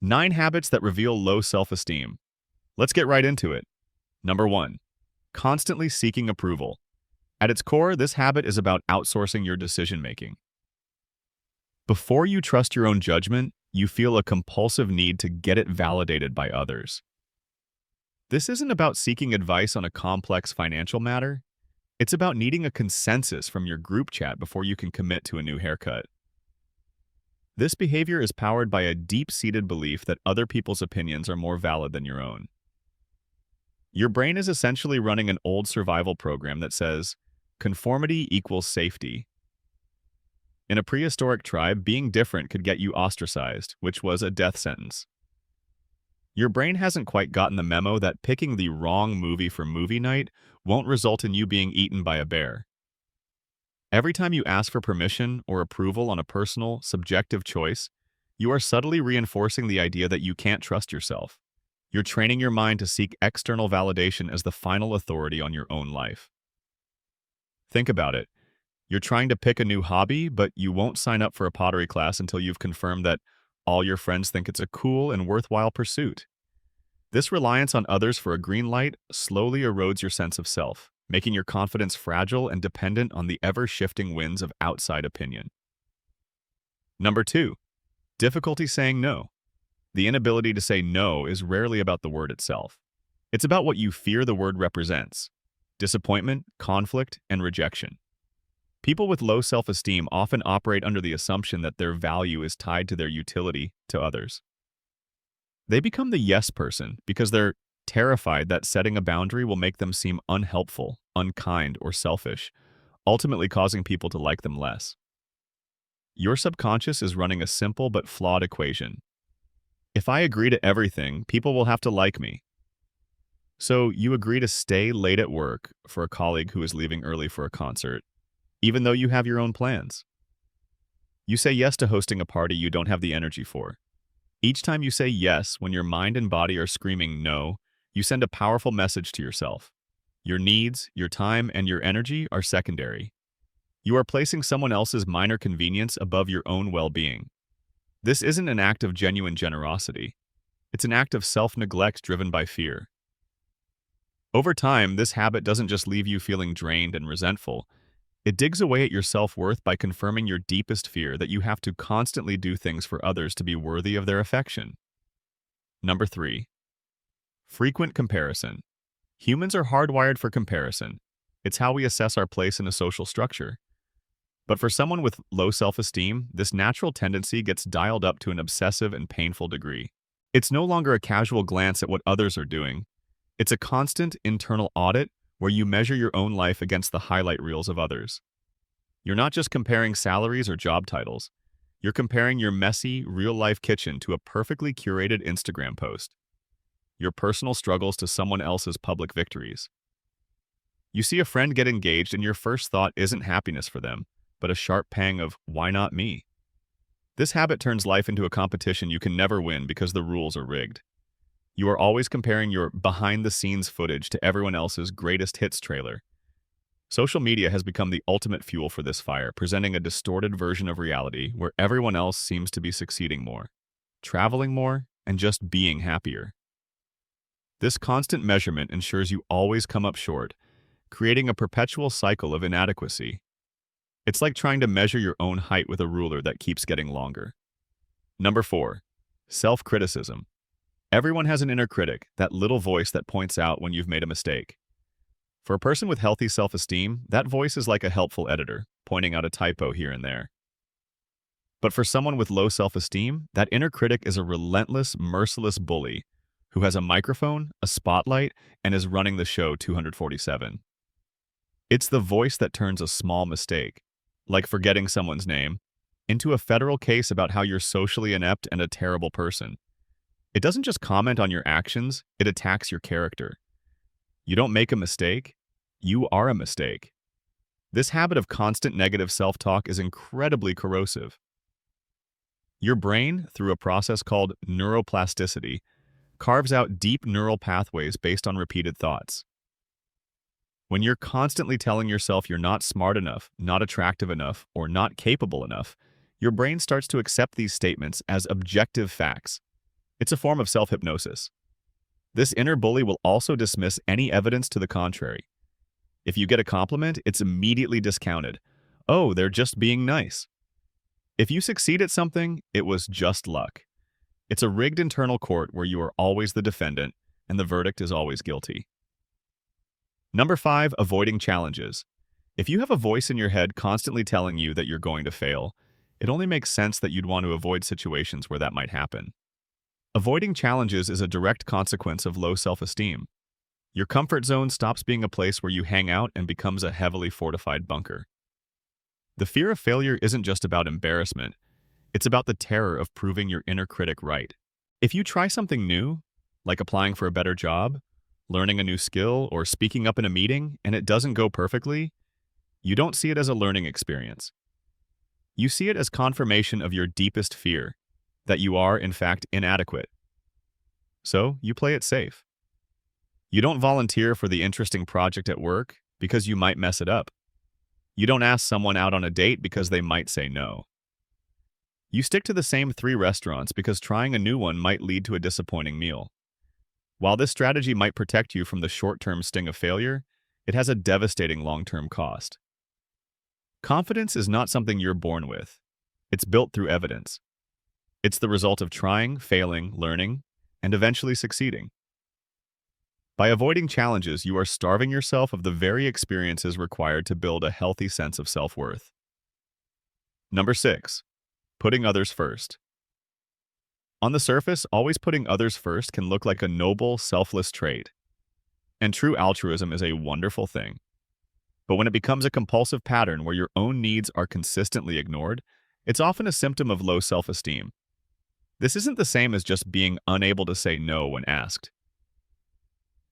9 habits that reveal low self-esteem. Let's get right into it. Number 1. Constantly seeking approval. At its core, this habit is about outsourcing your decision-making. Before you trust your own judgment, you feel a compulsive need to get it validated by others. This isn't about seeking advice on a complex financial matter. It's about needing a consensus from your group chat before you can commit to a new haircut. This behavior is powered by a deep-seated belief that other people's opinions are more valid than your own. Your brain is essentially running an old survival program that says, conformity equals safety. In a prehistoric tribe, being different could get you ostracized, which was a death sentence. Your brain hasn't quite gotten the memo that picking the wrong movie for movie night won't result in you being eaten by a bear. Every time you ask for permission or approval on a personal, subjective choice, you are subtly reinforcing the idea that you can't trust yourself. You're training your mind to seek external validation as the final authority on your own life. Think about it. You're trying to pick a new hobby, but you won't sign up for a pottery class until you've confirmed that all your friends think it's a cool and worthwhile pursuit. This reliance on others for a green light slowly erodes your sense of self, making your confidence fragile and dependent on the ever-shifting winds of outside opinion. Number 2. Difficulty saying no. The inability to say no is rarely about the word itself. It's about what you fear the word represents: disappointment, conflict, and rejection. People with low self-esteem often operate under the assumption that their value is tied to their utility to others. They become the yes person because they're terrified that setting a boundary will make them seem unhelpful, unkind, or selfish, ultimately causing people to like them less. Your subconscious is running a simple but flawed equation. If I agree to everything, people will have to like me. So you agree to stay late at work for a colleague who is leaving early for a concert, even though you have your own plans. You say yes to hosting a party you don't have the energy for. Each time you say yes when your mind and body are screaming no, you send a powerful message to yourself. Your needs, your time, and your energy are secondary. You are placing someone else's minor convenience above your own well-being. This isn't an act of genuine generosity. It's an act of self-neglect driven by fear. Over time, this habit doesn't just leave you feeling drained and resentful. It digs away at your self-worth by confirming your deepest fear that you have to constantly do things for others to be worthy of their affection. Number 3. Frequent comparison. Humans are hardwired for comparison. It's how we assess our place in a social structure. But for someone with low self-esteem, this natural tendency gets dialed up to an obsessive and painful degree. It's no longer a casual glance at what others are doing. It's a constant internal audit where you measure your own life against the highlight reels of others. You're not just comparing salaries or job titles. You're comparing your messy, real-life kitchen to a perfectly curated Instagram post. Your personal struggles to someone else's public victories. You see a friend get engaged and your first thought isn't happiness for them, but a sharp pang of, why not me? This habit turns life into a competition you can never win because the rules are rigged. You are always comparing your behind-the-scenes footage to everyone else's greatest hits trailer. Social media has become the ultimate fuel for this fire, presenting a distorted version of reality where everyone else seems to be succeeding more, traveling more, and just being happier. This constant measurement ensures you always come up short, creating a perpetual cycle of inadequacy. It's like trying to measure your own height with a ruler that keeps getting longer. Number 4. Self-criticism. Everyone has an inner critic, that little voice that points out when you've made a mistake. For a person with healthy self-esteem, that voice is like a helpful editor, pointing out a typo here and there. But for someone with low self-esteem, that inner critic is a relentless, merciless bully who has a microphone, a spotlight, and is running the show 247. It's the voice that turns a small mistake, like forgetting someone's name, into a federal case about how you're socially inept and a terrible person. It doesn't just comment on your actions, it attacks your character. You don't make a mistake, you are a mistake. This habit of constant negative self-talk is incredibly corrosive. Your brain, through a process called neuroplasticity, carves out deep neural pathways based on repeated thoughts. When you're constantly telling yourself you're not smart enough, not attractive enough, or not capable enough, your brain starts to accept these statements as objective facts. It's a form of self-hypnosis. This inner bully will also dismiss any evidence to the contrary. If you get a compliment, it's immediately discounted. Oh, they're just being nice. If you succeed at something, it was just luck. It's a rigged internal court where you are always the defendant and the verdict is always guilty. Number 5, avoiding challenges. If you have a voice in your head constantly telling you that you're going to fail, it only makes sense that you'd want to avoid situations where that might happen. Avoiding challenges is a direct consequence of low self-esteem. Your comfort zone stops being a place where you hang out and becomes a heavily fortified bunker. The fear of failure isn't just about embarrassment. It's about the terror of proving your inner critic right. If you try something new, like applying for a better job, learning a new skill, or speaking up in a meeting, and it doesn't go perfectly, you don't see it as a learning experience. You see it as confirmation of your deepest fear, that you are, in fact, inadequate. So, you play it safe. You don't volunteer for the interesting project at work because you might mess it up. You don't ask someone out on a date because they might say no. You stick to the same 3 restaurants because trying a new one might lead to a disappointing meal. While this strategy might protect you from the short-term sting of failure, it has a devastating long-term cost. Confidence is not something you're born with. It's built through evidence. It's the result of trying, failing, learning, and eventually succeeding. By avoiding challenges, you are starving yourself of the very experiences required to build a healthy sense of self-worth. Number 6, putting others first. On the surface, always putting others first can look like a noble, selfless trait. And true altruism is a wonderful thing. But when it becomes a compulsive pattern where your own needs are consistently ignored, it's often a symptom of low self-esteem. This isn't the same as just being unable to say no when asked.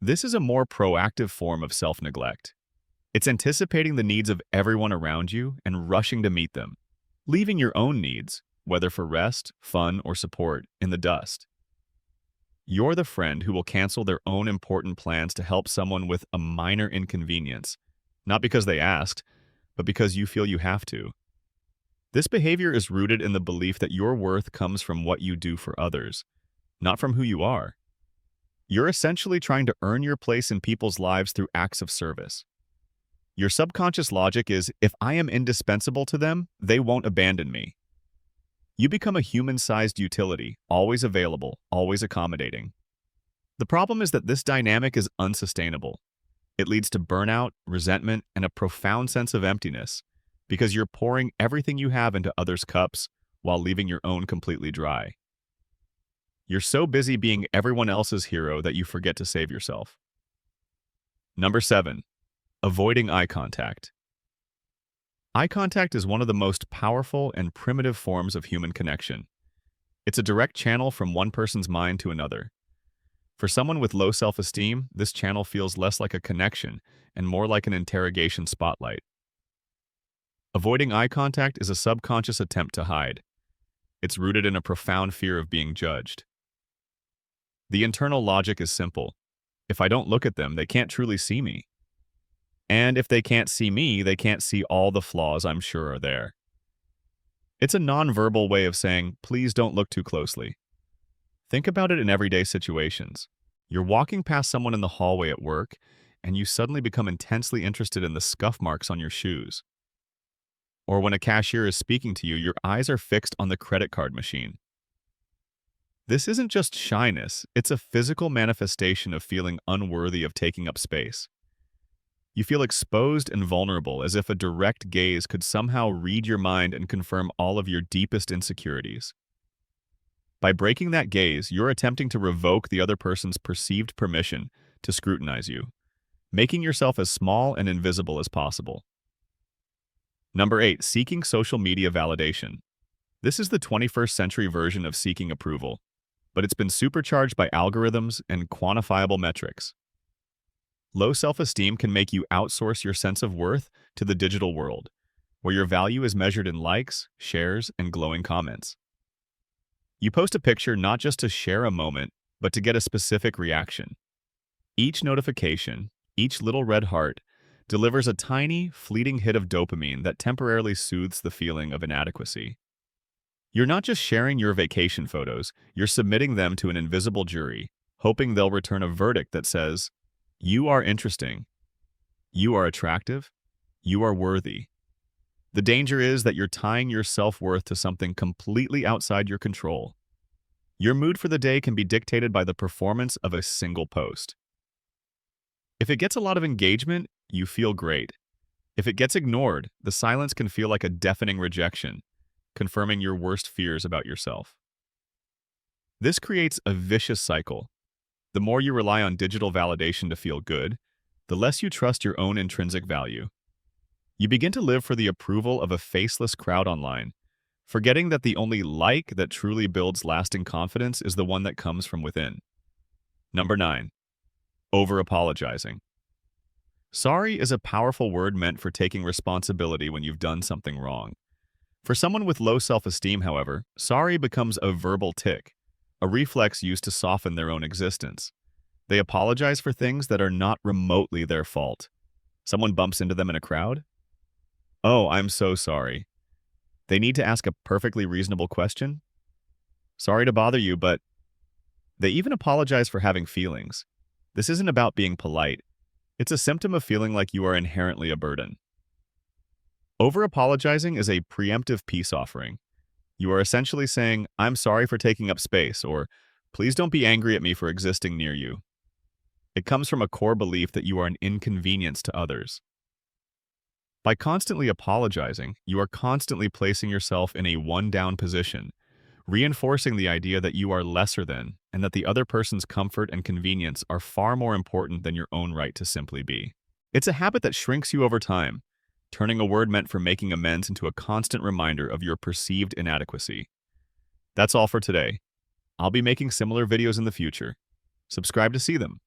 This is a more proactive form of self-neglect. It's anticipating the needs of everyone around you and rushing to meet them, leaving your own needs, whether for rest, fun, or support, in the dust. You're the friend who will cancel their own important plans to help someone with a minor inconvenience, not because they asked, but because you feel you have to. This behavior is rooted in the belief that your worth comes from what you do for others, not from who you are. You're essentially trying to earn your place in people's lives through acts of service. Your subconscious logic is, if I am indispensable to them, they won't abandon me. You become a human-sized utility, always available, always accommodating. The problem is that this dynamic is unsustainable. It leads to burnout, resentment, and a profound sense of emptiness, because you're pouring everything you have into others' cups while leaving your own completely dry. You're so busy being everyone else's hero that you forget to save yourself. Number 7, avoiding eye contact. Eye contact is one of the most powerful and primitive forms of human connection. It's a direct channel from one person's mind to another. For someone with low self-esteem, this channel feels less like a connection and more like an interrogation spotlight. Avoiding eye contact is a subconscious attempt to hide. It's rooted in a profound fear of being judged. The internal logic is simple. If I don't look at them, they can't truly see me. And if they can't see me, they can't see all the flaws I'm sure are there. It's a nonverbal way of saying, please don't look too closely. Think about it in everyday situations. You're walking past someone in the hallway at work, and you suddenly become intensely interested in the scuff marks on your shoes. Or when a cashier is speaking to you, your eyes are fixed on the credit card machine. This isn't just shyness, it's a physical manifestation of feeling unworthy of taking up space. You feel exposed and vulnerable, as if a direct gaze could somehow read your mind and confirm all of your deepest insecurities. By breaking that gaze, you're attempting to revoke the other person's perceived permission to scrutinize you, making yourself as small and invisible as possible. Number 8, seeking social media validation. This is the 21st century version of seeking approval, but it's been supercharged by algorithms and quantifiable metrics. Low self-esteem can make you outsource your sense of worth to the digital world, where your value is measured in likes, shares, and glowing comments. You post a picture not just to share a moment, but to get a specific reaction. Each notification, each little red heart, delivers a tiny, fleeting hit of dopamine that temporarily soothes the feeling of inadequacy. You're not just sharing your vacation photos, you're submitting them to an invisible jury, hoping they'll return a verdict that says, "You are interesting, you are attractive, you are worthy." The danger is that you're tying your self-worth to something completely outside your control. Your mood for the day can be dictated by the performance of a single post. If it gets a lot of engagement, you feel great. If it gets ignored, the silence can feel like a deafening rejection, confirming your worst fears about yourself. This creates a vicious cycle. The more you rely on digital validation to feel good, the less you trust your own intrinsic value. You begin to live for the approval of a faceless crowd online, forgetting that the only like that truly builds lasting confidence is the one that comes from within. Number 9. Over-apologizing. Sorry is a powerful word meant for taking responsibility when you've done something wrong. For someone with low self-esteem, however, sorry becomes a verbal tick, a reflex used to soften their own existence. They apologize for things that are not remotely their fault. Someone bumps into them in a crowd? "Oh, I'm so sorry." They need to ask a perfectly reasonable question? "Sorry to bother you, but..." They even apologize for having feelings. This isn't about being polite. It's a symptom of feeling like you are inherently a burden. Over-apologizing is a preemptive peace offering. You are essentially saying, "I'm sorry for taking up space," or "Please don't be angry at me for existing near you." It comes from a core belief that you are an inconvenience to others. By constantly apologizing, you are constantly placing yourself in a one-down position, reinforcing the idea that you are lesser than and that the other person's comfort and convenience are far more important than your own right to simply be. It's a habit that shrinks you over time, turning a word meant for making amends into a constant reminder of your perceived inadequacy. That's all for today. I'll be making similar videos in the future. Subscribe to see them.